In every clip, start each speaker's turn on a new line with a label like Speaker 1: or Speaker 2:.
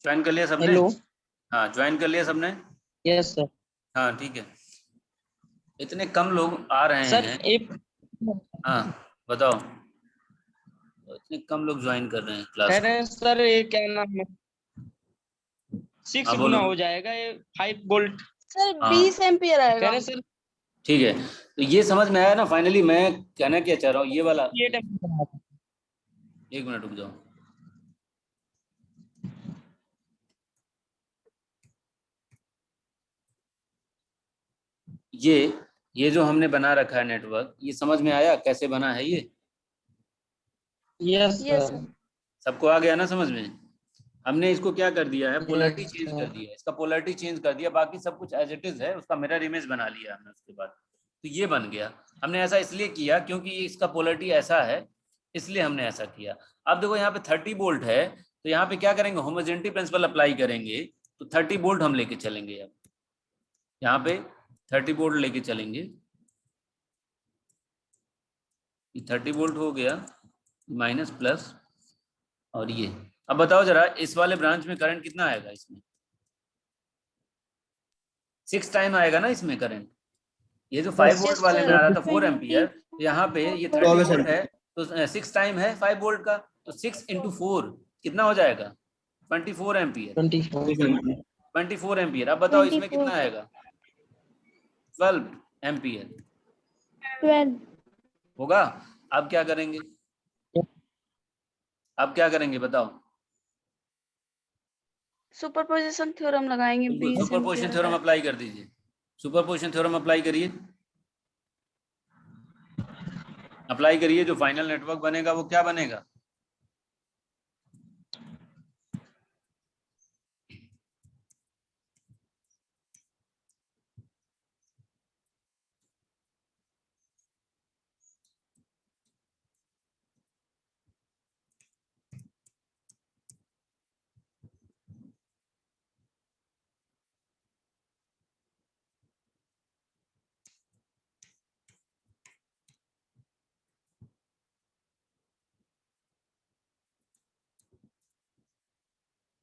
Speaker 1: Join कर लिया सबने?
Speaker 2: हेलो।
Speaker 1: हाँ, ज्वाइन कर लिया सबने?
Speaker 2: Yes sir.
Speaker 1: हाँ ठीक है। इतने कम लोग आ रहे
Speaker 2: सर
Speaker 1: हैं।
Speaker 2: एक
Speaker 1: हाँ बताओ, इतने कम लोग ज्वाइन कर रहे हैं क्लास
Speaker 2: कह
Speaker 1: को।
Speaker 2: रहे हैं सर, ये क्या नाम है,
Speaker 1: हाँ
Speaker 2: 6
Speaker 1: बोलो।
Speaker 2: गुना हो जाएगा ये 5 वोल्ट।
Speaker 3: सर
Speaker 1: हाँ
Speaker 3: 20 एम्पियर
Speaker 2: कह
Speaker 3: आएगा।
Speaker 2: रहे हैं सर
Speaker 1: ठीक है, तो ये समझ में आया ना फाइनली मैं कहना क्या चाह रहा हूँ, ये वाला।
Speaker 2: 8 एम्पियर।
Speaker 1: एक मिनट रुक जाओ। ये ये जो हमने बना रखा है नेटवर्क, ये समझ में आया कैसे बना है ये?
Speaker 2: Yes
Speaker 3: yes
Speaker 2: sir.
Speaker 3: सर।
Speaker 1: सबको आ गया ना समझ में? हमने इसको क्या कर दिया है, पोलैरिटी
Speaker 2: यस
Speaker 1: चेंज कर
Speaker 2: सर।
Speaker 1: दिया है, इसका पोलैरिटी चेंज कर दिया, बाकी सब कुछ एज इट इज है, उसका मिरर इमेज बना लिया हमने उसके बाद, तो ये बन गया। हमने ऐसा इसलिए किया क्योंकि इसका पोलैरिटी ऐसा है, इसलिए हमने ऐसा किया। अब देखो यहाँ पे 30 वोल्ट है, तो यहाँ पे क्या करेंगे, होमोजेनिटी प्रिंसिपल अप्लाई करेंगे, तो 30 वोल्ट हम लेके चलेंगे। अब यहाँ पे 30 वोल्ट लेके चलेंगे, 30 वोल्ट हो गया, माइनस प्लस, और ये अब बताओ जरा, इस वाले ब्रांच में करंट कितना आएगा? इसमें 6 टाइम आएगा ना इसमें करंट। ये जो 5 वोल्ट
Speaker 3: यस
Speaker 1: वाले में आ
Speaker 3: सर।
Speaker 1: रहा था 4 एम्पियर,
Speaker 3: 20।
Speaker 1: तो यहाँ पे ये 30 वोल्ट है, तो 6 टाइम है 5 वोल्ट का, तो 6 × 4 कितना हो जाएगा? 24 एम्पियर।
Speaker 2: 24।
Speaker 1: 24 एम्पियर। अब बताओ इसमें
Speaker 3: 24।
Speaker 1: कितना आएगा? 12 एम्पियर
Speaker 3: 12।
Speaker 1: होगा। अब क्या करेंगे, अब क्या करेंगे बताओ?
Speaker 3: सुपरपोजिशन थ्योरम लगाएंगे।
Speaker 1: बिल्कुल,
Speaker 3: 20
Speaker 1: सुपरपोजिशन
Speaker 3: एम्पियर
Speaker 1: थ्योरम
Speaker 3: है।
Speaker 1: अप्लाई कर दीजिए। सुपरपोजिशन थ्योरम अप्लाई करिए, अप्लाई करिए। जो फाइनल नेटवर्क बनेगा वो क्या बनेगा?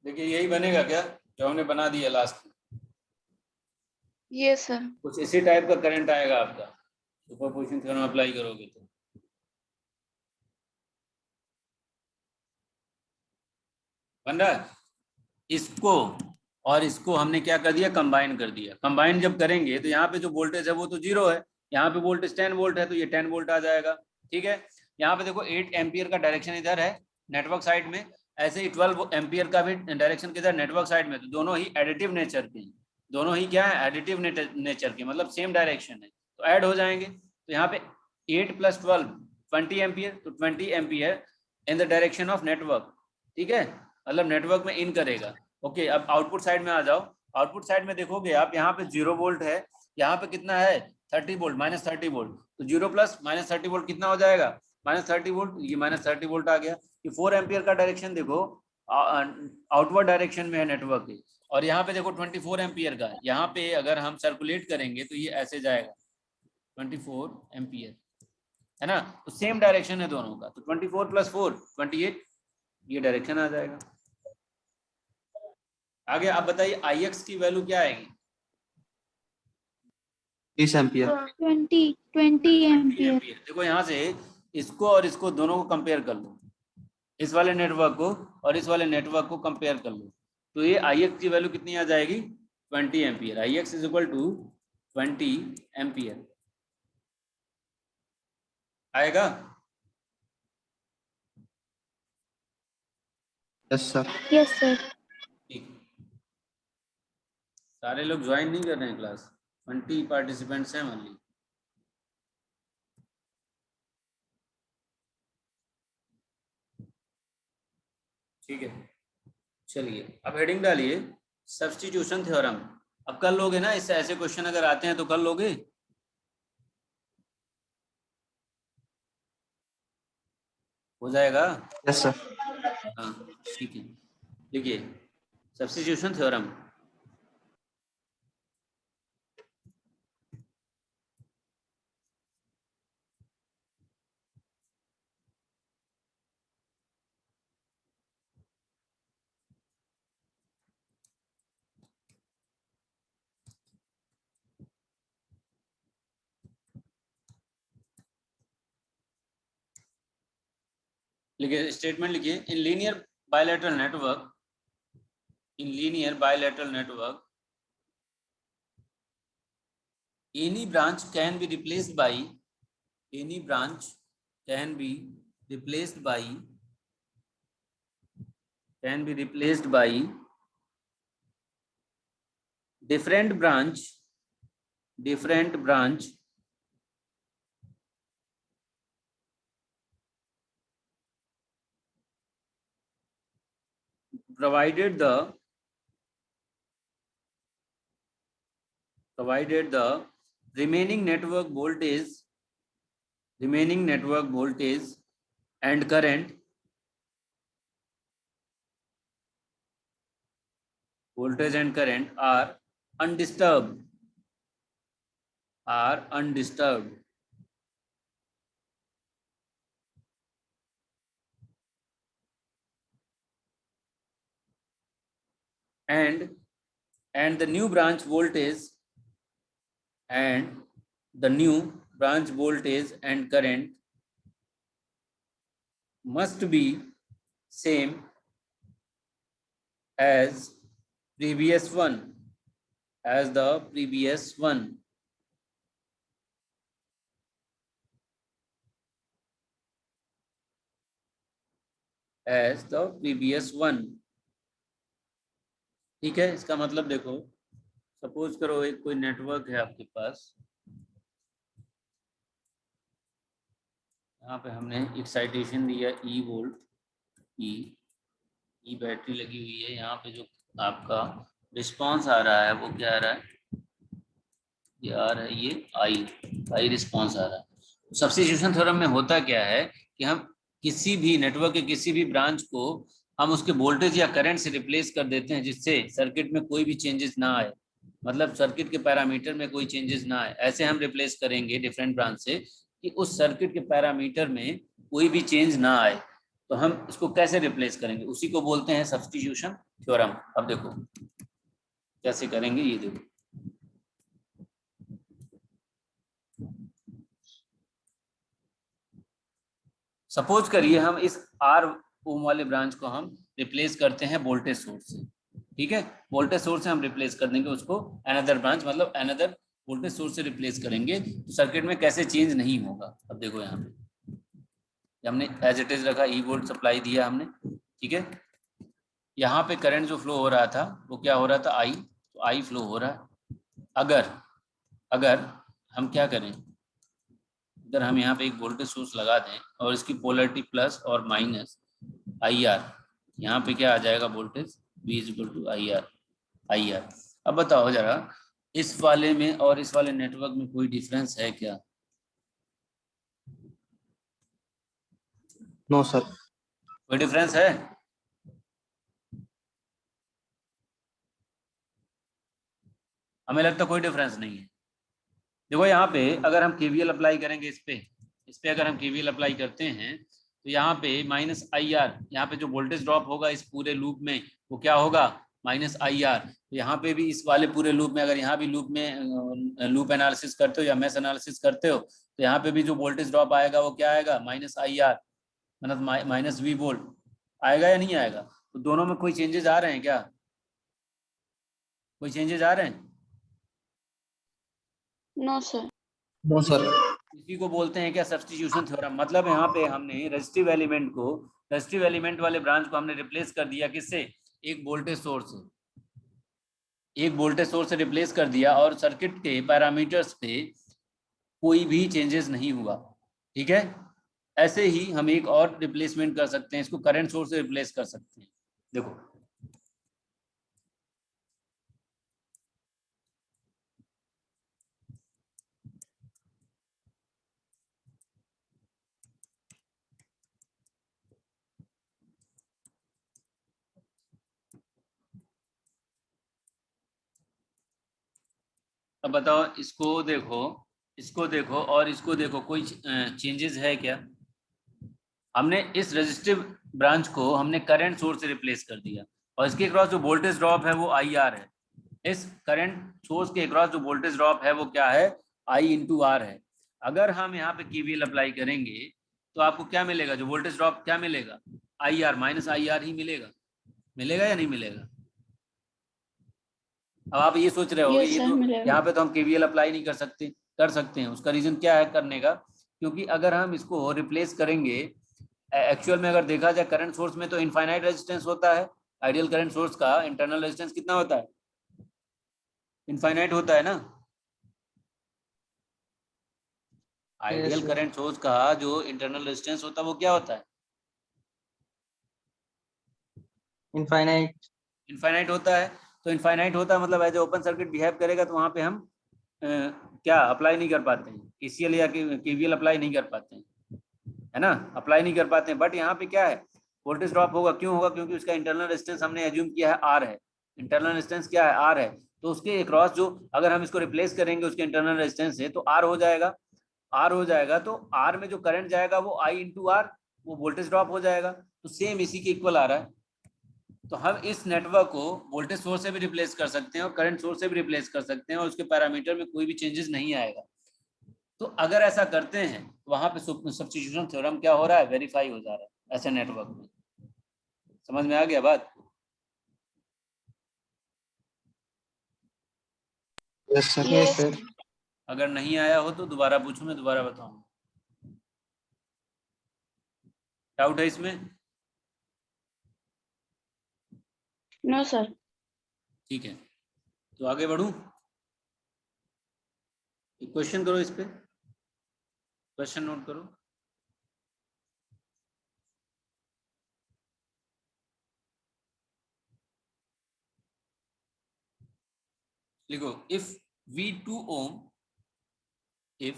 Speaker 1: देखिए यही बनेगा क्या जो हमने बना दिया लास्ट में?
Speaker 3: Yes sir.
Speaker 1: कुछ इसी टाइप का करंट आएगा आपका, सुपरपोजिशन थ्योरम अप्लाई करोगे तो। बन रहा है? इसको और इसको हमने क्या कर दिया, कंबाइन कर दिया। कंबाइन जब करेंगे तो यहाँ पे जो वोल्टेज है वो तो 0 है, यहाँ पे वोल्टेज 10 वोल्ट है, तो ये 10 वोल्ट आ जाएगा। ठीक है, यहाँ पे देखो 8 एम्पियर का डायरेक्शन इधर है नेटवर्क साइड में, ऐसे ही 12 एम्पियर का भी डायरेक्शन किधर, नेटवर्क साइड में, तो दोनों ही एडिटिव नेचर के हैं। दोनों ही क्या है, एडिटिव नेचर के, मतलब सेम डायरेक्शन है, तो ऐड हो जाएंगे। तो यहाँ पे 8 + 12 20 एम्पियर, तो 20 ampere in the direction of network. ठीक है, मतलब नेटवर्क में इन करेगा। ओके, अब आउटपुट साइड में आ जाओ। आउटपुट साइड में देखोगे आप, यहाँ पे 0 वोल्ट है, यहाँ पे कितना है, 30 वोल्ट, -30 वोल्ट, तो 0 + -30 वोल्ट कितना हो जाएगा, -30 वोल्ट। ये -30 वोल्ट आ गया। ये 4 एम्पियर का डायरेक्शन देखो आउटवर्ड डायरेक्शन में है नेटवर्क के, और यहाँ पे देखो 24 एम्पियर का, यहाँ पे अगर हम सर्कुलेट करेंगे तो ये ऐसे जाएगा 24 एम्पियर, है ना। तो सेम डायरेक्शन है दोनों का, तो 24 + 4 28, ये डायरेक्शन आ जाएगा। आगे आप बताइए आई एक्स की वैल्यू क्या आएगी?
Speaker 4: 30 एम्पियर।
Speaker 3: 20 एम्पियर।
Speaker 1: देखो यहाँ से इसको और इसको दोनों को कंपेयर कर लो, इस वाले नेटवर्क को और इस वाले नेटवर्क को कंपेयर कर लो, तो ये आई एक्स की वैल्यू कितनी आ जाएगी, 20 ampere. I X is equal to 20 ampere आएगा।
Speaker 4: Yes sir.
Speaker 3: Yes sir.
Speaker 1: ठीक, सारे लोग ज्वाइन नहीं कर रहे हैं क्लास, 20 पार्टिसिपेंट्स हैं ओनली। ठीक है, चलिए अब हेडिंग डालिए, सब्स्टिट्यूशन थ्योरम। अब कर लोगे ना, इससे ऐसे क्वेश्चन अगर आते हैं तो कर लोगे? हो जाएगा।
Speaker 4: Yes sir.
Speaker 1: हाँ ठीक है, देखिए सब्स्टिट्यूशन थ्योरम। लिखिए, स्टेटमेंट लिखिए, in linear bilateral network any branch can be replaced by different branch provided the remaining network voltage and current are undisturbed and the new branch voltage and current must be same as previous one ठीक है। इसका मतलब देखो, suppose करो एक कोई network है आपके पास, यहाँ पे हमने एक्साइटेशन दिया ई वोल्ट, ई बैटरी लगी हुई है, यहाँ पे जो आपका रिस्पांस आ रहा है वो क्या आ रहा है, ये आ रहा है, ये आई रिस्पांस आ रहा है। सब्स्टिट्यूशन थ्योरम में होता क्या है कि हम किसी भी नेटवर्क के किसी भी ब्रांच को हम उसके वोल्टेज या करंट से रिप्लेस कर देते हैं, जिससे सर्किट में कोई भी चेंजेस ना आए, मतलब सर्किट के पैरामीटर में कोई चेंजेस ना आए। ऐसे हम रिप्लेस करेंगे डिफरेंट ब्रांच से कि उस सर्किट के पैरामीटर में कोई भी चेंज ना आए। तो हम इसको कैसे रिप्लेस करेंगे, उसी को बोलते हैं सब्स्टिट्यूशन थ्योरम। अब देखो कैसे करेंगे, ये देखो, सपोज करिए हम इस R ओम वाले ब्रांच को हम रिप्लेस करते हैं वोल्टेज सोर्स से, ठीक है। वोल्टेज सोर्स से हम रिप्लेस कर देंगे उसको अनदर ब्रांच, मतलब अनदर वोल्टेज सोर्स से रिप्लेस करेंगे, तो सर्किट में कैसे चेंज नहीं होगा। अब देखो यहाँ पे हमने एज इट इज रखा, ई वोल्ट सप्लाई दिया हमने, ठीक है। यहाँ पे करंट जो फ्लो हो रहा था वो क्या हो रहा था, आई, तो आई फ्लो हो रहा है। अगर हम क्या करें, अगर हम यहाँ पे एक वोल्टेज सोर्स लगा दें और इसकी पोलरिटी प्लस और माइनस आई आर, यहाँ पे क्या आ जाएगा वोल्टेज V = आई आर। अब बताओ जरा, इस वाले में और इस वाले नेटवर्क में कोई डिफरेंस है क्या?
Speaker 2: No sir.
Speaker 1: कोई डिफरेंस है? हमें लगता कोई डिफरेंस नहीं है। देखो यहाँ पे अगर हम KVL अप्लाई करेंगे इस पे अगर हम KVL अप्लाई करते हैं तो यहाँ पे -IR, यहाँ पे जो वोल्टेज ड्रॉप होगा इस पूरे लूप में वो क्या होगा, -IR। तो यहाँ पे भी इस वाले पूरे लूप में, अगर यहाँ भी लूप में लूप एनालिसिस करते हो या मैश एनालिसिस करते हो, तो यहाँ पे भी जो वोल्टेज ड्रॉप आएगा वो क्या आएगा, -IR, मतलब -V वोल्ट आएगा या नहीं आएगा। तो दोनों में कोई चेंजेस आ रहे हैं क्या, कोई चेंजेस आ रहे हैं?
Speaker 3: No sir.
Speaker 2: No sir.
Speaker 1: इसी को बोलते हैं क्या, सब्स्टिट्यूशन थ्योरम। मतलब यहाँ पे हमने रेजिस्टिव एलिमेंट वाले ब्रांच को हमने रिप्लेस कर दिया किससे, एक वोल्टेज सोर्स से रिप्लेस कर दिया, और सर्किट के पैरामीटर्स पे कोई भी चेंजेस नहीं हुआ, ठीक है। ऐसे ही हम एक और रिप्लेसमेंट कर सकते हैं, इसको करंट सोर्स से रिप्लेस कर सकते हैं। देखो अब बताओ, इसको देखो और इसको देखो, कोई चेंजेस है क्या? हमने इस रेजिस्टिव ब्रांच को हमने करंट सोर्स से रिप्लेस कर दिया, और इसके अक्रॉस जो वोल्टेज ड्रॉप है वो IR है। इस करंट सोर्स के अक्रॉस जो वोल्टेज ड्रॉप है वो क्या है, I × R है। अगर हम यहाँ पे KVL अप्लाई करेंगे तो आपको क्या मिलेगा, जो वोल्टेज ड्रॉप क्या मिलेगा, IR माइनस IR ही मिलेगा, मिलेगा या नहीं मिलेगा। अब आप ये सोच रहे होगे
Speaker 3: Yes,
Speaker 1: ये
Speaker 3: sir,
Speaker 1: तो
Speaker 3: मिलेगा।
Speaker 1: यहाँ पे तो हम KVL अप्लाई नहीं कर सकते, कर सकते हैं। उसका रीजन क्या है करने का, क्योंकि अगर हम इसको रिप्लेस करेंगे, एक्चुअल में अगर देखा जाए करंट सोर्स में तो इनफाइनाइट रेजिस्टेंस होता है, आइडियल करंट सोर्स का इंटरनल रेजिस्टेंस कितना होता है, इनफाइनाइट होता है ना। Ideal
Speaker 2: sir.
Speaker 1: करंट सोर्स का जो इंटरनल रेजिस्टेंस होता है वो क्या होता है,
Speaker 2: Infinite.
Speaker 1: इनफाइनाइट होता है। तो इनफाइनाइट होता है मतलब एज ओपन सर्किट बिहेव करेगा, तो वहां पे हम क्या अप्लाई नहीं कर पाते हैं, KCL या KVL अप्लाई नहीं कर पाते हैं, है ना, अप्लाई नहीं कर पाते हैं। बट यहाँ पे क्या है, वोल्टेज ड्रॉप होगा, क्यों होगा, क्योंकि उसका इंटरनल रेजिस्टेंस हमने एज्यूम किया है R है, इंटरनल रेजिस्टेंस क्या है, R है। तो उसके अक्रॉस जो अगर हम इसको रिप्लेस करेंगे उसके इंटरनल रेजिस्टेंस से, तो R हो जाएगा, R हो जाएगा। तो R में जो करंट जाएगा वो I इंटू R, वो वोल्टेज ड्रॉप हो जाएगा। तो सेम इसी के इक्वल आ रहा है। तो हम इस नेटवर्क को वोल्टेज सोर्स से भी रिप्लेस कर सकते हैं और करंट सोर्स से भी रिप्लेस कर सकते हैं, और उसके पैरामीटर में कोई भी चेंजेस नहीं आएगा। तो अगर ऐसा करते हैं तो वहां पे सब्स्टिट्यूशन थ्योरम क्या हो रहा है, वेरीफाई हो जा रहा है ऐसे नेटवर्क में। समझ में आ गया बात।
Speaker 2: Yes, sir.
Speaker 3: Yes, sir.
Speaker 1: अगर नहीं आया हो तो दोबारा पूछो, मैं दोबारा बताऊंगा। डाउट है इसमें?
Speaker 3: No, sir.
Speaker 1: ठीक है, तो आगे बढ़ूं, एक क्वेश्चन करो, इस पे क्वेश्चन नोट करो। लिखो, if V2 ohm, if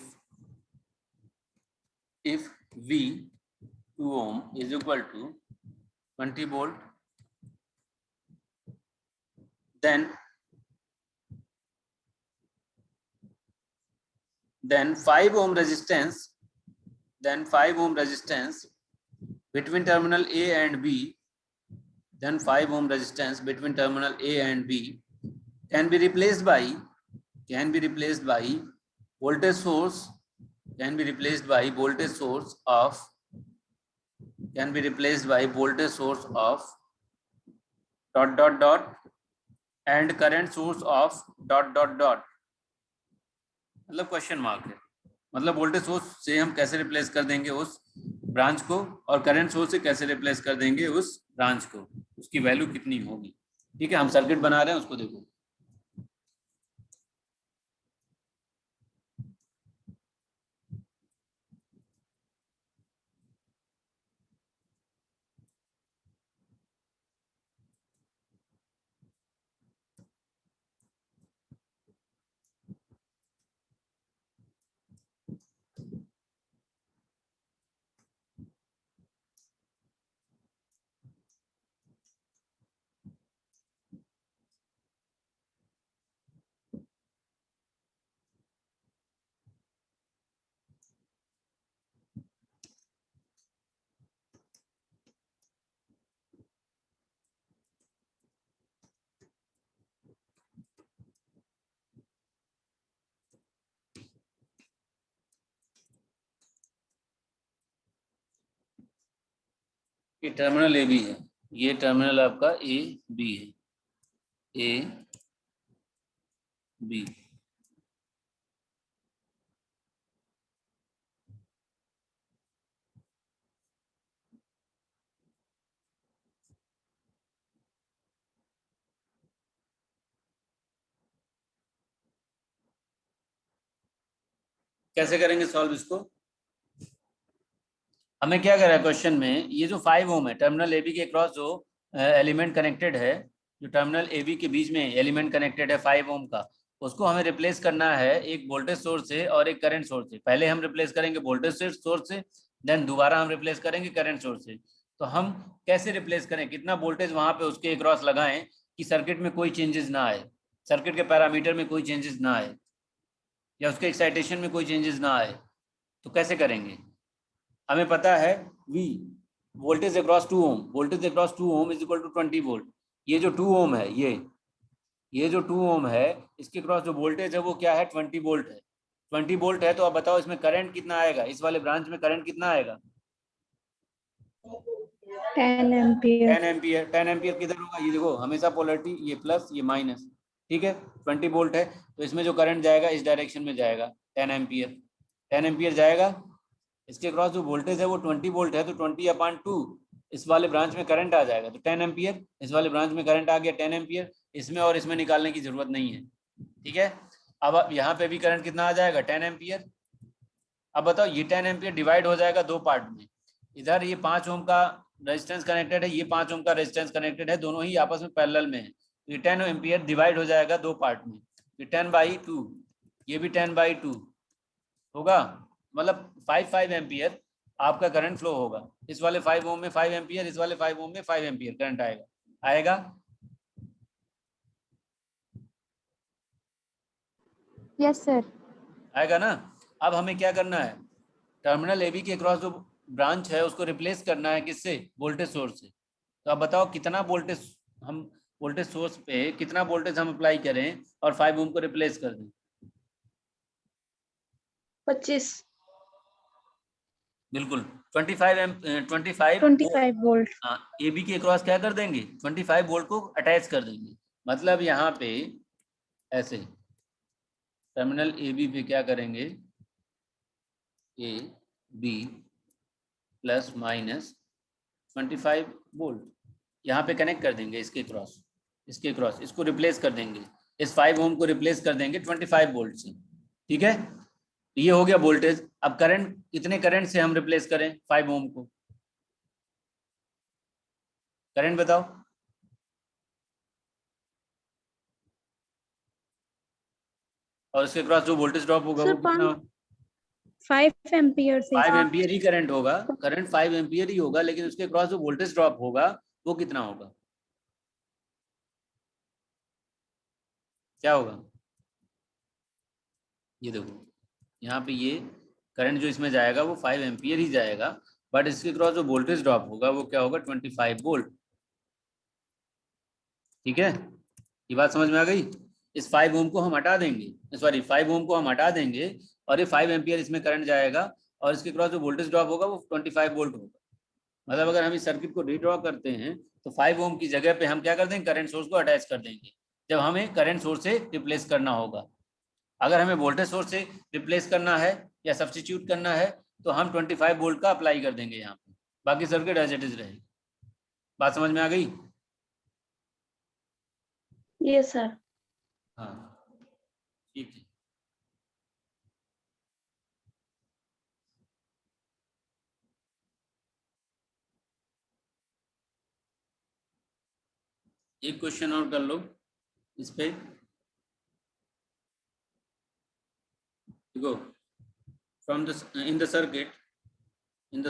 Speaker 1: V2 ohm is equal to 20 volt, then 5 ohm resistance, between terminal A and B, then 5 ohm resistance between terminal A and B can be replaced by voltage source, dot dot dot and current source of dot dot dot, मतलब question mark है, मतलब voltage source से हम कैसे replace कर देंगे उस branch को, और करंट सोर्स से कैसे रिप्लेस कर देंगे उस ब्रांच को, उसकी वैल्यू कितनी होगी। ठीक है, हम सर्किट बना रहे हैं, उसको देखो। ये टर्मिनल AB है, ये टर्मिनल आपका AB है, AB। कैसे करेंगे सॉल्व इसको, हमें क्या करा है क्वेश्चन में, ये जो 5 ओम है टर्मिनल AB के क्रॉस जो एलिमेंट कनेक्टेड है, जो टर्मिनल AB के बीच में एलिमेंट कनेक्टेड है 5 ओम का, उसको हमें रिप्लेस करना है एक वोल्टेज सोर्स से और एक करंट सोर्स से। पहले हम रिप्लेस करेंगे वोल्टेज सोर्स से, देन दोबारा हम रिप्लेस करेंगे करंट सोर्स से। तो हम कैसे रिप्लेस करें, कितना वोल्टेज वहां पे उसके क्रॉस लगाएं कि सर्किट में कोई चेंजेस ना आए, सर्किट के पैरामीटर में कोई चेंजेस ना आए, या उसके एक्साइटेशन में कोई चेंजेस ना आए। तो कैसे करेंगे, हमें पता है V voltage across 2 ohm, voltage across 2 ohm is equal to 20 volt. ये जो 2 ओम है, ये जो 2 ओम है, इसके क्रॉस जो वोल्टेज है वो क्या है, 20 वोल्ट है। 20 वोल्ट है, तो अब बताओ इसमें करंट कितना आएगा, इस वाले ब्रांच में करंट कितना आएगा,
Speaker 3: 10 एम्पियर।
Speaker 1: 10 एम्पियर किधर होगा, ये देखो हमेशा पोलरिटी ये प्लस ये माइनस, ठीक है। 20 वोल्ट है तो इसमें जो करंट जाएगा इस डायरेक्शन में जाएगा 10 एम्पियर। 10 एम्पियर जाएगा, इसके क्रॉस जो वोल्टेज है वो 20 वोल्ट है तो 20/2 इस वाले ब्रांच में करंट आ जाएगा, तो 10 एम्पियर इस वाले ब्रांच में करंट आ गया 10 एम्पियर, इसमें और इसमें निकालने की जरूरत नहीं है, ठीक है। अब यहाँ पे भी करंट कितना आ जाएगा 10 एम्पियर। अब बताओ ये 10 एम्पियर डिवाइड हो जाएगा दो पार्ट में, इधर ये 5 ओम का रेजिस्टेंस कनेक्टेड है, ये 5 ओम का रेजिस्टेंस कनेक्टेड है, दोनों ही आपस में पैरेलल में है, तो ये 10 एम्पियर डिवाइड हो जाएगा दो पार्ट में, ये 10/2, ये भी 10/2 होगा, मतलब 5 एम्पियर आपका करंट फ्लो होगा, इस वाले 5 ओम में 5 एम्पियर, इस वाले 5 ओम में 5 एम्पियर करंट आएगा आएगा।
Speaker 3: Yes sir.
Speaker 1: आएगा ना। अब हमें क्या करना है, टर्मिनल ए बी के अक्रॉस जो ब्रांच है उसको रिप्लेस करना है किससे, वोल्टेज सोर्स से। तो अब बताओ कितना वोल्टेज हम वोल्टेज सोर्स पे कितना वोल्टेज हम अप्लाई करें और 5 ओम को रिप्लेस कर दें।
Speaker 3: 25।
Speaker 1: बिल्कुल 25
Speaker 3: वोल्ट।
Speaker 1: हाँ, ए बी के अक्रॉस क्या कर देंगे 25 वोल्ट को अटैच कर देंगे, मतलब यहाँ पे ऐसे टर्मिनल ए बी पे क्या करेंगे, A B plus minus 25 volt यहाँ पे कनेक्ट कर देंगे इसके क्रॉस, इसके क्रॉस इसको रिप्लेस कर देंगे, इस 5 ओम को रिप्लेस कर देंगे 25 वोल्ट से, ठीक है। तो ये हो गया वोल्टेज। अब करंट कितने करंट से हम रिप्लेस करें 5 ओम को, करंट बताओ। और इसके क्रॉस जो वोल्टेज ड्रॉप होगा वो कितना,
Speaker 3: 5 एम्पियर से।
Speaker 1: 5 एम्पियर ही करंट होगा, करंट 5 एम्पियर ही होगा, लेकिन उसके क्रॉस जो वोल्टेज ड्रॉप होगा वो कितना होगा, क्या होगा। ये देखो यहाँ पे ये करंट जो इसमें जाएगा वो 5 एम्पियर ही जाएगा, बट इसके क्रॉस जो वोल्टेज ड्रॉप होगा वो क्या होगा 25 वोल्ट, ठीक है। ये बात समझ में आ गई। इस 5 ओम को हम हटा देंगे, सॉरी 5 ओम को हम हटा देंगे और ये 5 एम्पियर इसमें करंट जाएगा और इसके क्रॉस जो वोल्टेज ड्रॉप होगा वो 25 वोल्ट होगा। मतलब अगर हम इस सर्किट को रीड्रॉ करते हैं तो 5 ओम की जगह पे हम क्या कर देंगे, करंट सोर्स को अटैच कर देंगे जब हमें करंट सोर्स से रिप्लेस करना होगा। अगर हमें वोल्टेज सोर्स से रिप्लेस करना है या सब्सटीट्यूट करना है तो हम 25 वोल्ट का अप्लाई कर देंगे यहाँ पे, बाकी सर्किट एज इट इज रहेगी। बात समझ में आ गई।
Speaker 3: Yes sir.
Speaker 1: हाँ ठीक है। एक क्वेश्चन और कर लो इस पे, देखो from the in the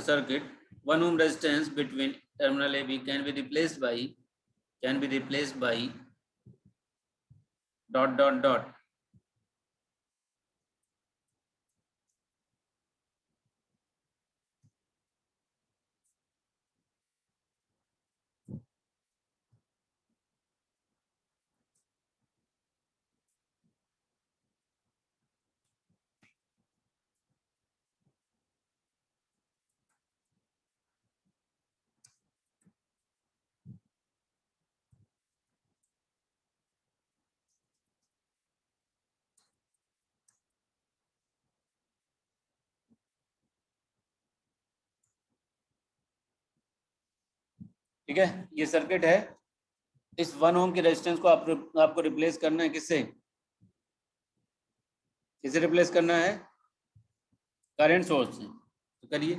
Speaker 1: circuit 1 ohm resistance between terminal AB can be replaced by dot dot dot, ठीक है। ये सर्किट है, इस 1 ओम के रेजिस्टेंस को आपको रिप्लेस करना है किससे, किसे रिप्लेस करना है, करंट सोर्स से। तो करिए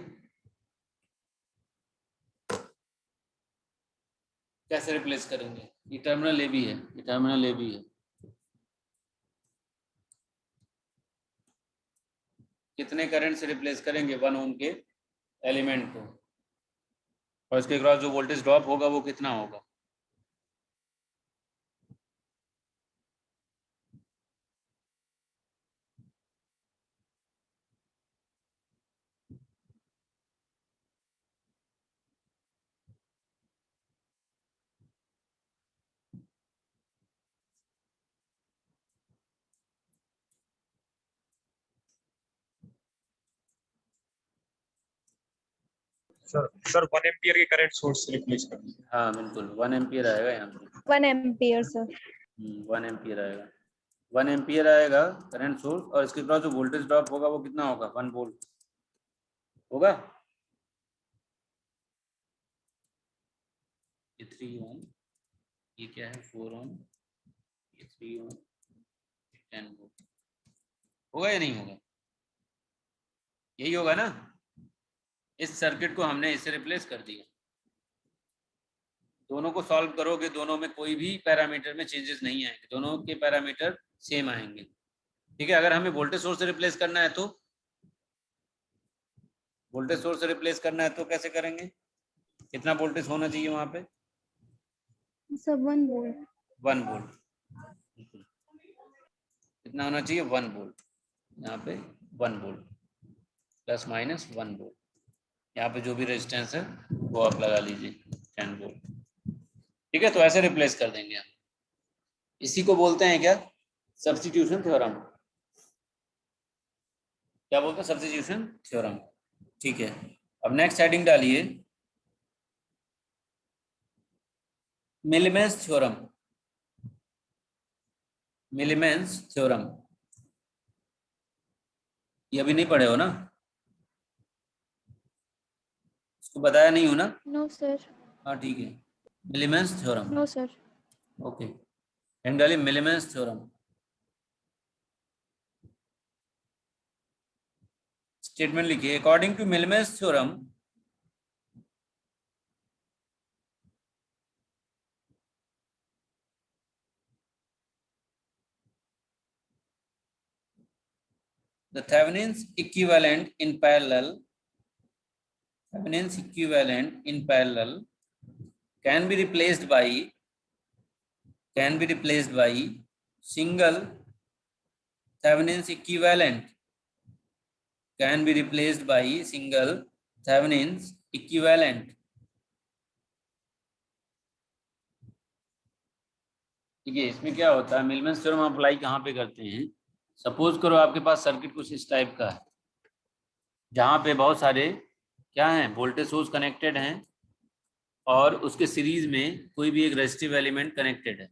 Speaker 1: कैसे रिप्लेस करेंगे, ये टर्मिनल ए बी है, ये टर्मिनल ए बी है, कितने करंट से रिप्लेस करेंगे 1 ओम के एलिमेंट को और इसके क्रॉस जो वोल्टेज ड्रॉप होगा वो कितना होगा।
Speaker 4: सर 1 एम्पियर के करंट सोर्स से रिप्लेस कर दीजिए।
Speaker 1: हाँ बिल्कुल 1 एम्पियर आएगा यहाँ पे।
Speaker 3: 1 एम्पियर सर।
Speaker 1: 1 एम्पियर आएगा। 1 एम्पियर आएगा करंट सोर्स, और इसके क्रॉस जो वोल्टेज ड्रॉप होगा वो कितना होगा? 1 वोल्ट होगा। ये 3 ओम, ये क्या है 4 ओम, ये 3 ओम, 10 वोल्ट होगा या नहीं होगा? यही होगा ना। इस सर्किट को हमने इससे रिप्लेस कर दिया। दोनों को सॉल्व करोगे, दोनों में कोई भी पैरामीटर में चेंजेस नहीं आएंगे, दोनों के पैरामीटर सेम आएंगे। ठीक है, अगर हमें वोल्टेज सोर्स से रिप्लेस करना है तो वोल्टेज सोर्स से रिप्लेस करना है तो कैसे करेंगे? कितना वोल्टेज होना चाहिए वहां पे?
Speaker 3: Sir 1 volt.
Speaker 1: 1 वोल्ट। कितना होना चाहिए? 1 वोल्ट। यहाँ पे 1 वोल्ट प्लस माइनस 1 वोल्ट। यहाँ पे जो भी रेजिस्टेंस है वो आप लगा लीजिए 10 वोल्ट। ठीक है, तो ऐसे रिप्लेस कर देंगे हम। इसी को बोलते हैं क्या? Substitution theorem. क्या बोलते हैं? Substitution theorem. ठीक है, अब नेक्स्ट हेडिंग डालिए, मिलीमेंस थ्योरम। मिलीमेंस थ्योरम ये अभी नहीं पढ़े हो ना? इसको बताया नहीं हो ना?
Speaker 3: No sir.
Speaker 1: हाँ ठीक है, Millman's theorem.
Speaker 3: No sir.
Speaker 1: Okay, heading डालिए मिलीमेंस थ्योरम। स्टेटमेंट लिखिए, according to Millman's theorem the Thevenin's equivalent in parallel can be replaced by single Thevenin's equivalent can be replaced by single Thevenin's equivalent। ठीक है, इसमें क्या होता है, Millman's theorem हम apply कहाँ पे करते हैं? सपोज करो आपके पास सर्किट कुछ इस टाइप का है, जहाँ पे बहुत सारे क्या हैं, वोल्टेज सोर्स कनेक्टेड हैं, और उसके सीरीज में कोई भी एक रेजिस्टिव एलिमेंट कनेक्टेड है।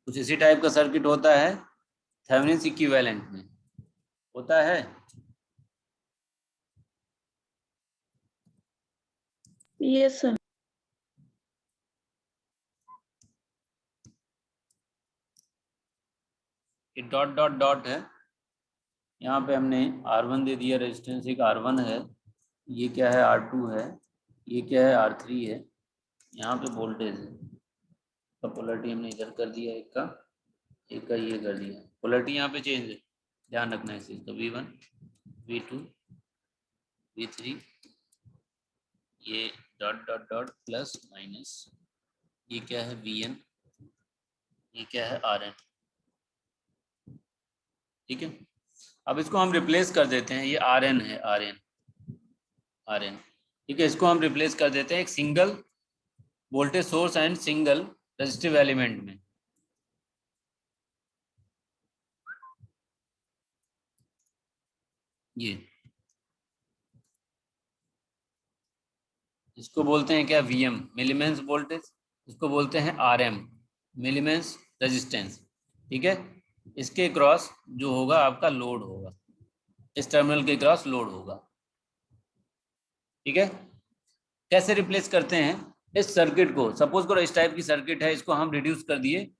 Speaker 1: कुछ इसी टाइप का सर्किट होता है थेवेनिन्स इक्विवेलेंट में, होता है।
Speaker 3: Yes sir.
Speaker 1: ये डॉट डॉट डॉट है, यहाँ पे हमने R1 दे दिया, रेजिस्टेंस एक R1 है, ये क्या है R2 है, ये क्या है R3 है, यहाँ पे वोल्टेज है। तो पोलरिटी हमने इधर कर दिया, एक का ये कर दिया, पोलरिटी यहाँ पे चेंज है, ध्यान रखना है इस चीज का। V1 V2 V3, ये dot dot dot plus minus, ये क्या है Vn, ये क्या है Rn। ठीक है, अब इसको हम रिप्लेस कर देते हैं, ये Rn है, Rn। ठीक है, इसको हम रिप्लेस कर देते हैं एक single voltage source and single resistive element में। ये इसको बोलते हैं क्या? Vm मिलीमेंस वोल्टेज, इसको बोलते हैं Rm मिलीमेंस रेजिस्टेंस। ठीक है, इसके क्रॉस जो होगा आपका लोड होगा, इस टर्मिनल के क्रॉस लोड होगा। ठीक है, कैसे रिप्लेस करते हैं इस सर्किट को? सपोज करो इस टाइप की सर्किट है, इसको हम रिड्यूस कर दिए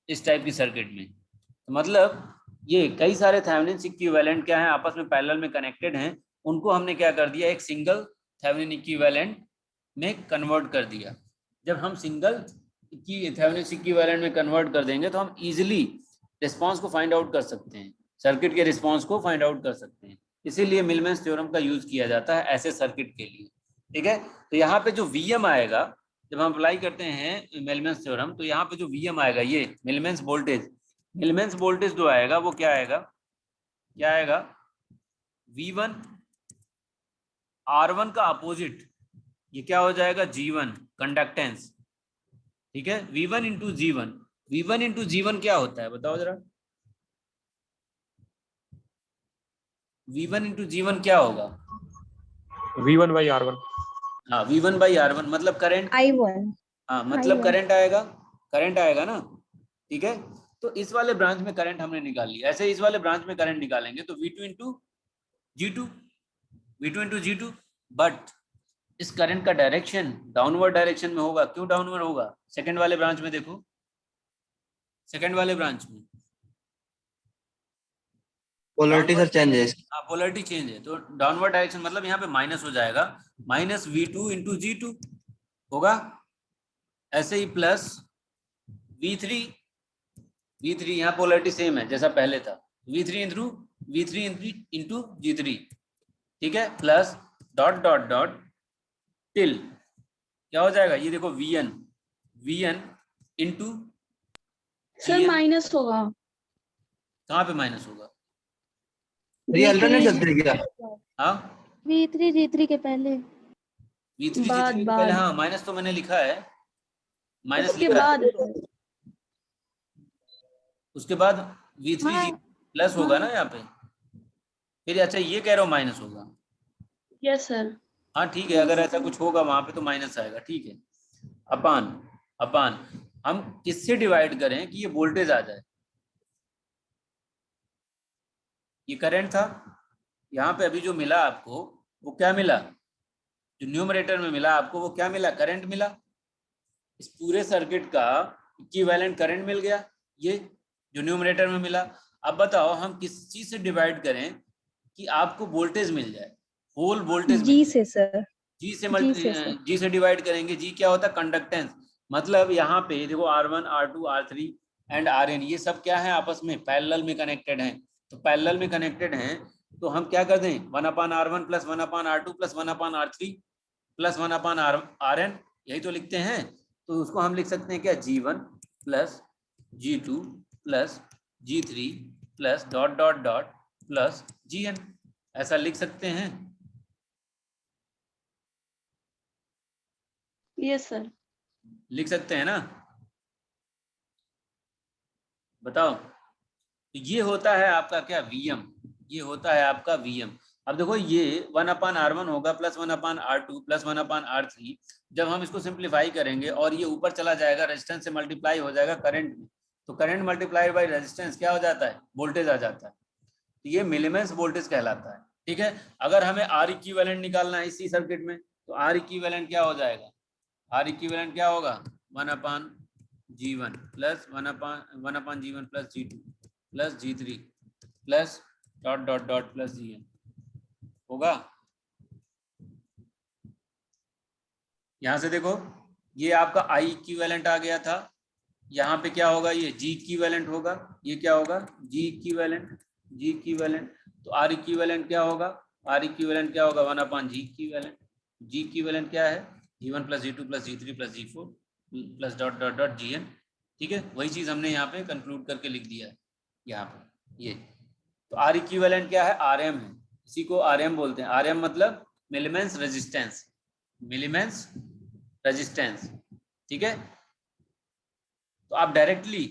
Speaker 1: इस टाइप की सर्किट में, तो मतलब ये कई सारे थेवेनिन इक्विवेलेंट क्या है, आपस में पैरेलल में कनेक्टेड हैं, उनको हमने क्या कर दिया, एक सिंगल थेवेनिन इक्विवेलेंट में कन्वर्ट कर दिया। जब हम सिंगल थेवेनिन इक्विवेलेंट में कन्वर्ट कर देंगे तो हम इजीली रिस्पांस को फाइंड आउट कर सकते हैं, सर्किट के रिस्पांस को फाइंड आउट कर सकते हैं। इसीलिए मिलीमेंस थ्योरम का यूज किया जाता है ऐसे सर्किट के लिए। ठीक है, तो यहाँ पे जो Vm आएगा, जब हम अप्लाई करते हैं मिलीमेंस थ्योरम, तो यहाँ पे जो Vm आएगा, ये मिलीमेंस वोल्टेज जो आएगा वो क्या आएगा, V1 R1 का अपोजिट, ये क्या हो जाएगा, G1 कंडक्टेंस। ठीक है, V1 इंटू G1 क्या होता है बताओ जरा, V1 इंटू G1 क्या होगा?
Speaker 4: V1 by R1।
Speaker 1: हाँ V1 by R1 मतलब करंट,
Speaker 3: I1
Speaker 1: हाँ मतलब
Speaker 3: I1
Speaker 1: करंट आएगा, करंट आएगा ना, ठीक है। तो इस वाले ब्रांच में करंट हमने निकाल लिया, ऐसे इस वाले ब्रांच में करंट निकालेंगे तो V2 into G2, V2 into G2, but इस करंट का डायरेक्शन डाउनवर्ड डायरेक्शन में होगा। क्यों डाउनवर्ड होगा? सेकंड वाले ब्रांच में देखो, सेकंड वाले ब्रांच में
Speaker 2: पोलरिटी सर चेंज है इसकी।
Speaker 1: हाँ पोलरिटी चेंज है, तो डाउनवर्ड डायरेक्शन मतलब यहाँ पे माइनस हो जाएगा, माइनस V2 इंटू G2 होगा। ऐसे ही प्लस V3, V3 यहाँ पोलरिटी सेम है जैसा पहले था, V3 इंटू G3, ठीक है, plus dot dot dot till क्या हो जाएगा, ये देखो Vn into
Speaker 3: sir
Speaker 1: Gn,
Speaker 3: minus होगा।
Speaker 1: कहाँ पे माइनस होगा?
Speaker 2: ये अल्टरनेट चलते हैं क्या?
Speaker 1: हाँ
Speaker 3: V3 G3 के पहले
Speaker 1: V3
Speaker 3: बाद
Speaker 1: G3 के पहले,
Speaker 3: बाद
Speaker 1: हाँ माइनस तो मैंने लिखा है, माइनस
Speaker 3: उसके
Speaker 1: लिखा
Speaker 3: बाद
Speaker 1: है, उसके बाद V3
Speaker 3: हाँ
Speaker 1: G प्लस होगा ना
Speaker 3: हाँ
Speaker 1: यहाँ पे, फिर अच्छा ये कह रहा हूँ माइनस होगा,
Speaker 3: यस सर।
Speaker 1: हाँ ठीक है, अगर ऐसा कुछ होगा वहां पे तो माइनस आएगा, ठीक है। अपान अपान हम किससे डिवाइड करें कि ये वोल्टेज आ जाए? ये करंट था, यहाँ पे अभी जो मिला आपको वो क्या मिला, जो न्यूमरेटर में मिला आपको वो क्या मिला, करंट मिला। इस पूरे सर्किट का इक्विवेलेंट करंट मिल गया, ये जो न्यूमरेटर में मिला। अब बताओ हम किस चीज से डिवाइड करें कि आपको वोल्टेज मिल जाए, होल वोल्टेज मिल
Speaker 3: जी
Speaker 1: जाए?
Speaker 3: से सर। सर
Speaker 1: जी से डिवाइड करेंगे। जी क्या होता है, कंडक्टेंस, मतलब यहाँ पे देखो R1 R2 R3 and Rn ये सब क्या है, आपस में पैरेलल में कनेक्टेड हैं। तो पैरेलल में कनेक्टेड हैं तो हम क्या कर दें, 1/R1 plus 1/R2 plus 1/R3 plus 1/Rn, यही तो लिखते हैं। तो उसको हम लिख सकते हैं क्या, G1 plus G2 plus G3 plus dot dot dot plus Gn, ऐसा लिख सकते हैं।
Speaker 3: Yes sir.
Speaker 1: लिख सकते हैं ना, बताओ। तो ये होता है आपका क्या, Vm, ये होता है आपका Vm। अब देखो ये 1/R1 होगा प्लस 1/R2 प्लस 1/R3, जब हम इसको सिंप्लीफाई करेंगे और ये ऊपर चला जाएगा, रेजिस्टेंस से मल्टीप्लाई हो जाएगा करंट में, तो करंट मल्टीप्लाई बाय रेजिस्टेंस क्या हो जाता है, वोल्टेज आ जाता है। तो ये मिलीमेंस वोल्टेज कहलाता है, ठीक है। अगर हमें R इक्विवेलेंट निकालना है इसी सर्किट में, तो R इक्विवेलेंट क्या हो जाएगा, R इक्विवेलेंट क्या होगा, 1/G1 plus 1/G1 plus G2 plus G3 plus dot dot dot plus Gn होगा। यहां से देखो ये आपका I इक्विवेलेंट आ गया था, यहाँ पे क्या होगा, ये G इक्विवेलेंट होगा, ये क्या होगा, G इक्विवेलेंट। तो R इक्विवेलेंट क्या होगा, R इक्विवेलेंट क्या होगा, 1/G इक्विवेलेंट। G इक्विवेलेंट क्या है, G1 plus G2 plus G3 plus G4 plus dot dot dot Gn, ठीक है। वही चीज हमने यहाँ पे कंक्लूड करके लिख दिया है यहाँ पे ये। तो R इक्विवेलेंट क्या है, Rm है, इसी को Rm बोलते हैं। Rm मतलब मिलीमेंस रेजिस्टेंस, मिलीमेंस रेजिस्टेंस, ठीक है। तो आप डायरेक्टली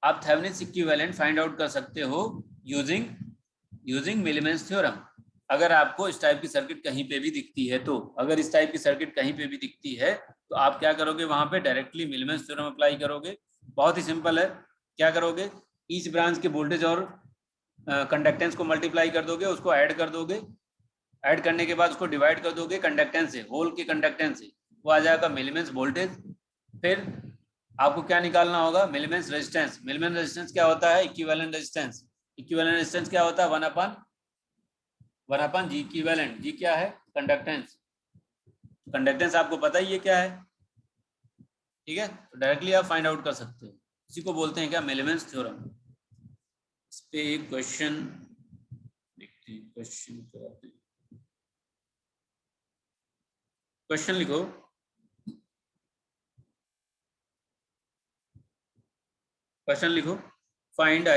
Speaker 1: आप थेवेनिन इक्विवेलेंट फाइंड आउट कर सकते हो यूजिंग मिलीमेंस थ्योरम। अगर आपको इस टाइप की सर्किट कहीं पे भी दिखती है, तो अगर इस टाइप की सर्किट कहीं पे भी दिखती है तो आप क्या करोगे, वहां पे डायरेक्टली मिलीमेंस थ्योरम अप्लाई करोगे। बहुत ही सिंपल है, क्या करोगे, ईच ब्रांच के वोल्टेज और कंडक्टेंस को मल्टीप्लाई कर दोगे, उसको ऐड कर दोगे, ऐड करने के बाद उसको डिवाइड कर दोगे कंडक्टेंस से, होल के कंडक्टेंस से, वो आ जाएगा मिलीमेंस वोल्टेज। फिर आपको क्या निकालना होगा, मिलीमेंस रेजिस्टेंस। मिलीमेंस रेजिस्टेंस क्या होता है, इक्विवेलेंट रेजिस्टेंस। इक्विवेलेंट रेजिस्टेंस क्या होता है, 1/1 G इक्विवेलेंट। जी क्या है, कंडक्टेंस। कंडक्टेंस आपको पता ही है क्या है, ठीक है। तो डायरेक्टली आप फाइंड आउट कर सकते हो, इसी को बोलते हैं क्या, मिलीमेंस थ्योरम। इस पे एक क्वेश्चन देखते हैं, क्वेश्चन लिखो। क्वेश्चन लिखो, find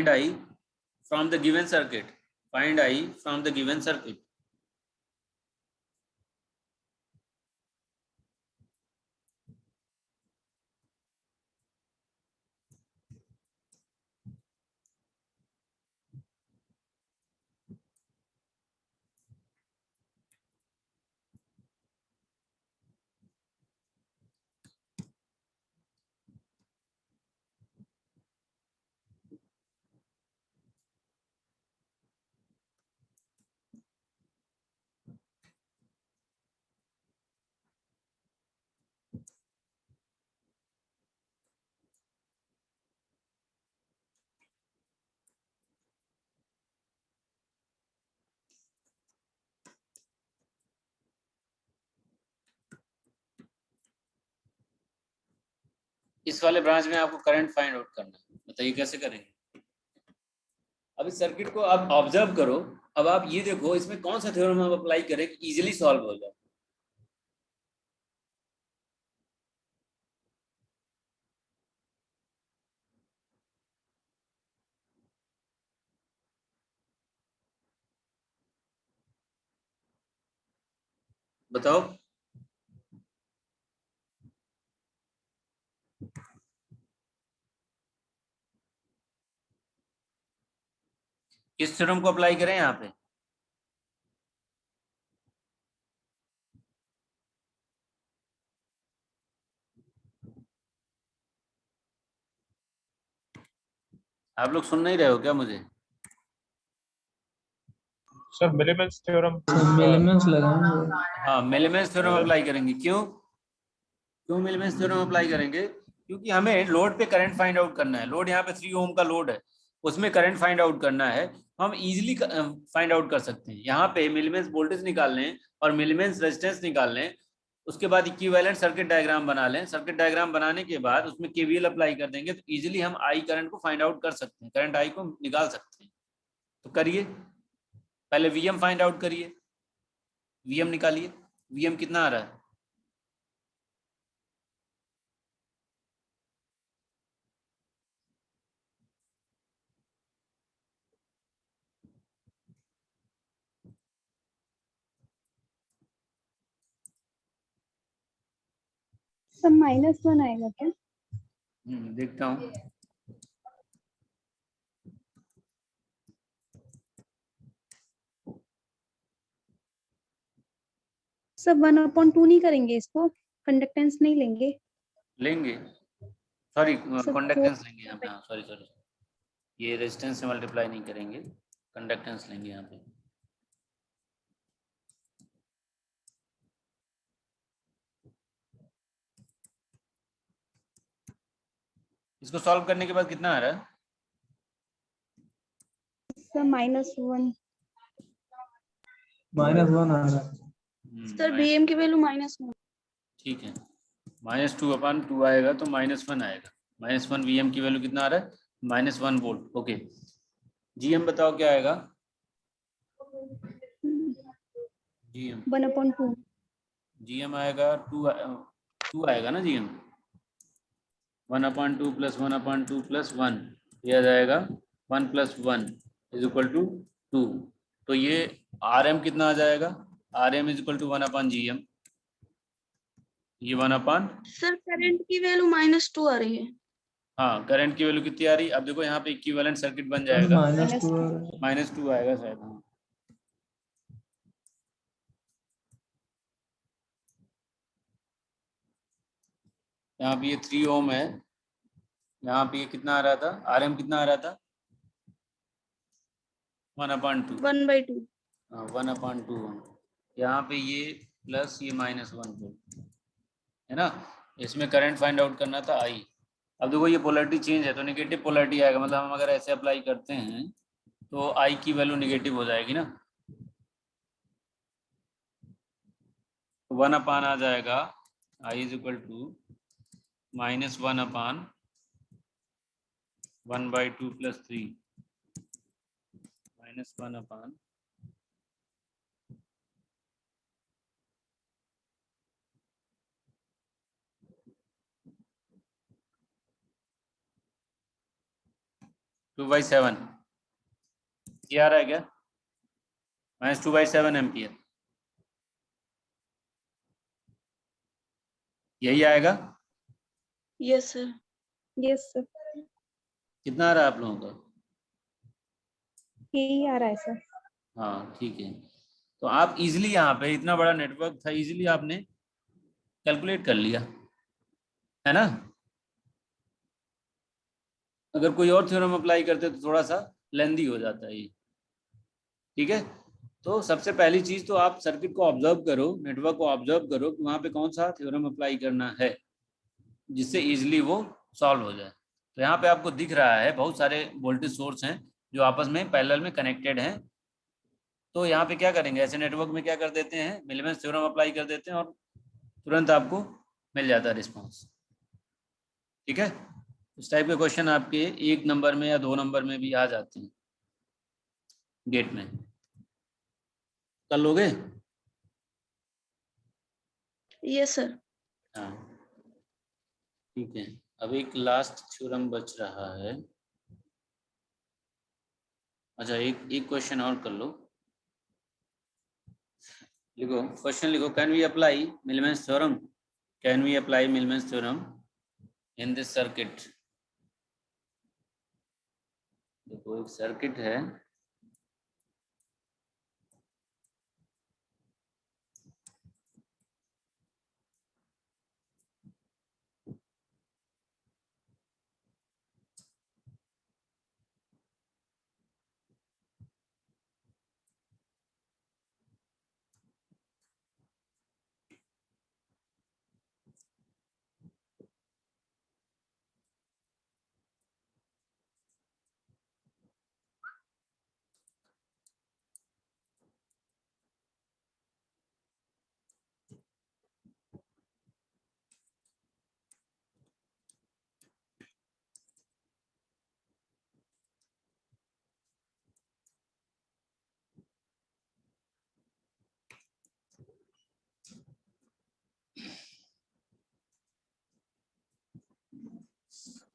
Speaker 1: I from the given circuit, find I from the given circuit। इस वाले ब्रांच में आपको करंट फाइंड आउट करना है, बताइए कैसे करेंगे। अब इस सर्किट को आप ऑब्जर्व करो। अब आप ये देखो इसमें कौन सा थ्योरम हम अप्लाई करें कि इजीली सॉल्व हो जाए। बताओ। किस थ्योरम को अप्लाई करें यहाँ पे। आप लोग सुन नहीं रहे हो क्या मुझे।
Speaker 4: Sir मिलीमेंस theorem.
Speaker 5: मिलीमेंस लगाएंगे।
Speaker 1: हाँ मिलीमेंस थ्योरम अप्लाई करेंगे। क्यों मिलीमेंस थ्योरम अप्लाई करेंगे, क्योंकि हमें लोड पे करंट फाइंड आउट करना है। लोड यहाँ पे 3 ओम का लोड है, उसमें करंट फाइंड आउट करना है। हम इजीली फाइंड आउट कर सकते हैं। यहाँ पे मिलीमेंस वोल्टेज निकाल लें और मिलीमेंस रेजिस्टेंस निकाल लें, उसके बाद इक्विवेलेंट सर्किट डायग्राम बना लें। सर्किट डायग्राम बनाने के बाद उसमें केवीएल अप्लाई कर देंगे तो इजीली हम आई करंट को फाइंड आउट कर सकते हैं, करंट आई को निकाल सकते हैं। तो करिए, पहले वीएम फाइंड आउट करिए, वीएम निकालिए। वीएम कितना आ रहा है।
Speaker 3: सब -1 आएगा क्या।
Speaker 1: देखता हूँ।
Speaker 3: सब 1/2 नहीं करेंगे इसको, कंडक्टेंस नहीं लेंगे।
Speaker 1: लेंगे, सॉरी
Speaker 3: सब
Speaker 1: कंडक्टेंस लेंगे यहाँ पे। हाँ सॉरी, ये रेजिस्टेंस से मल्टीप्लाई नहीं करेंगे, कंडक्टेंस लेंगे यहाँ पे। इसको सॉल्व करने के बाद कितना आ रहा है।
Speaker 3: सब -1।
Speaker 5: -1 आ रहा है।
Speaker 3: सर बीएम की वैल्यू -1।
Speaker 1: ठीक है, -2/2 आएगा तो -1 आएगा। -1 वीएम की वैल्यू कितना आ रहा है, -1 वोल्ट। ओके, जीएम बताओ क्या आएगा। जीएम
Speaker 3: 1/2।
Speaker 1: जीएम आएगा 2 आएगा ना जीएम। 1/2 + 1/2 + 1 यह आ जाएगा 1 + 1 = 2। तो ये RM कितना आ जाएगा, RM = 1/GM। ये 1/।
Speaker 3: सर करंट की वैल्यू -2 आ रही है।
Speaker 1: हाँ करंट की वैल्यू कितनी आ रही है। अब देखो यहाँ पे इक्विवेलेंट सर्किट बन जाएगा, -2 आएगा शायद। हाँ यहाँ पे ये 3 ओम है, यहाँ पे ये कितना आ रहा था, RM कितना आ रहा था 1/2।
Speaker 3: 1/2।
Speaker 1: हाँ 1/2। यहाँ पे ये प्लस ये -1 वोल्ट है ना। इसमें करंट फाइंड आउट करना था आई। अब देखो ये पोलैरिटी चेंज है तो नेगेटिव पोलैरिटी आएगा, मतलब हम अगर ऐसे अप्लाई करते हैं तो आई की वैल्यू नेगेटिव हो जाएगी ना। 1/, आ जाएगा I = -1/1/2 + 3 -1/। (2/7) ये आ रहा है क्या, -2/7 एम्पियर यही आएगा।
Speaker 3: Yes sir. यस सर,
Speaker 1: कितना आ रहा है आप लोगों का।
Speaker 3: यही आ रहा है सर।
Speaker 1: हाँ ठीक है, तो आप इजीली यहाँ पे इतना बड़ा नेटवर्क था, इजीली आपने कैलकुलेट कर लिया है ना। अगर कोई और थ्योरम अप्लाई करते तो थोड़ा सा लेंदी हो जाता है ये। ठीक है, तो सबसे पहली चीज तो आप सर्किट को ऑब्जर्व करो, नेटवर्क को ऑब्जर्व करो कि वहाँ पे कौन सा थ्योरम अप्लाई करना है जिससे इजीली वो सॉल्व हो जाए। तो यहाँ पे आपको दिख रहा है बहुत सारे वोल्टेज सोर्स हैं जो आपस में पैरेलल में कनेक्टेड हैं। तो यहाँ पे क्या करेंगे, ऐसे नेटवर्क में क्या कर देते हैं, मिलीमेंस थ्योरम अप्लाई कर देते हैं और तुरंत आपको मिल जाता है रिस्पॉन्स। ठीक है, इस टाइप के क्वेश्चन आपके 1 नंबर में या 2 नंबर में भी आ जाते हैं गेट में। कर लोगे?
Speaker 3: Yes sir.
Speaker 1: हाँ ठीक है। अब एक लास्ट थ्योरम बच रहा है। अच्छा एक क्वेश्चन और कर लो। लिखो क्वेश्चन, लिखो can we apply Millman's theorem, can we apply Millman's theorem in this circuit. देखो एक सर्किट है,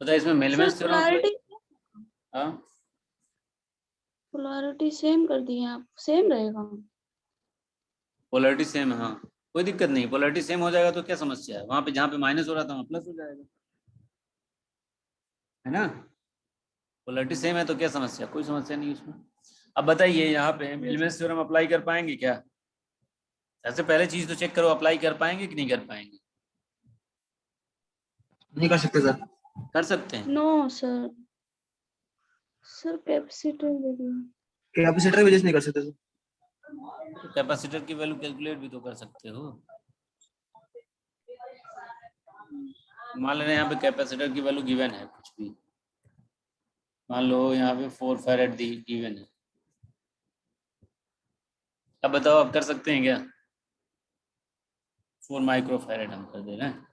Speaker 1: पता है इसमें मिलमेंस थ्योरम।
Speaker 3: पोलैरिटी
Speaker 1: हाँ
Speaker 3: पोलैरिटी सेम कर दिए आप, सेम रहेगा।
Speaker 1: पोलैरिटी सेम है, हाँ कोई दिक्कत नहीं, पोलैरिटी सेम हो जाएगा तो क्या समस्या है, वहां पे जहाँ पे माइनस हो रहा था वहाँ प्लस हो जाएगा, है ना। पोलैरिटी सेम है तो क्या समस्या, कोई समस्या नहीं उसमें। अब बताइए यहाँ पे मिलमेंस थ्योरम अप्लाई कर पाएंगे क्या? सबसे पहले चीज तो चेक करो अप्लाई कर पाएंगे कि नहीं कर पाएंगे।
Speaker 2: नहीं कर सकते सर।
Speaker 1: कर सकते हैं।
Speaker 3: नो सर, सर कैपेसिटर दे दिया।
Speaker 2: कैपेसिटर वजह से नहीं कर सकते सर।
Speaker 1: तो कैपेसिटर की वैल्यू कैलकुलेट भी तो कर सकते हो। मान लेना यहाँ पे कैपेसिटर की वैल्यू गिवन है कुछ भी, मान लो यहाँ पे 4 फैरेड दी गिवन है। अब बताओ आप कर सकते हैं क्या? 4 माइक्रो फैरेड हम कर दे रहे हैं,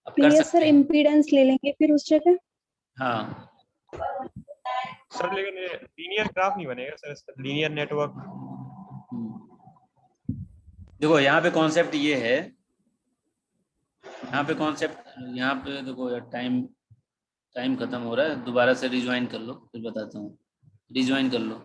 Speaker 1: अब कर
Speaker 3: यस
Speaker 1: सकते
Speaker 3: सर,
Speaker 1: हैं।
Speaker 3: इम्पीडेंस ले लेंगे फिर उस जगह।
Speaker 1: हाँ
Speaker 4: सर लेकिन ये लीनियर ग्राफ नहीं बनेगा सर, इसका लीनियर नेटवर्क।
Speaker 1: देखो यहाँ पे कॉन्सेप्ट ये है, यहाँ पे कॉन्सेप्ट, यहाँ पे देखो यार टाइम खत्म हो रहा है, दोबारा से रिज्वाइन कर लो फिर बताता हूँ। रिज्वाइन कर लो।